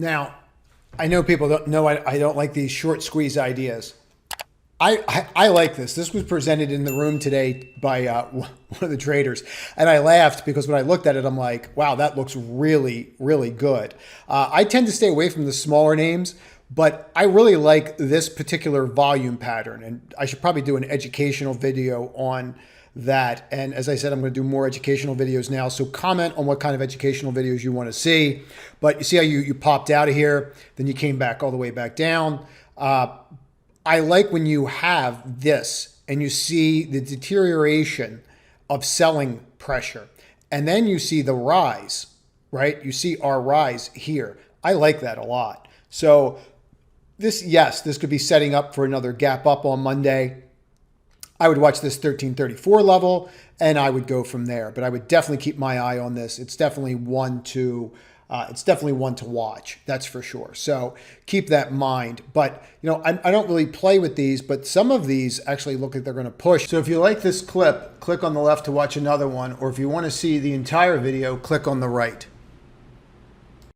Now, I know people don't know I don't like these short squeeze ideas. I like this. This was presented in the room today by one of the traders. And I laughed because when I looked at it, I'm like, wow, that looks really, really good. I tend to stay away from the smaller names, but I really like this particular volume pattern. And I should probably do an educational video on that. And as I said, I'm going to do more educational videos now. So comment on what kind of educational videos you want to see. But you see how you popped out of here, then you came back all the way back down. I like when you have this and you see the deterioration of selling pressure, and then you see the rise, right? You see our rise here. I like that a lot. So this, yes, this could be setting up for another gap up on Monday. I would watch this 1334 level and I would go from there, but I would definitely keep my eye on this. It's definitely one to watch. That's for sure. So keep that in mind. But I don't really play with these, but some of these actually look like they're going to push. So if you like this clip, click on the left to watch another one, or if you want to see the entire video, click on the right.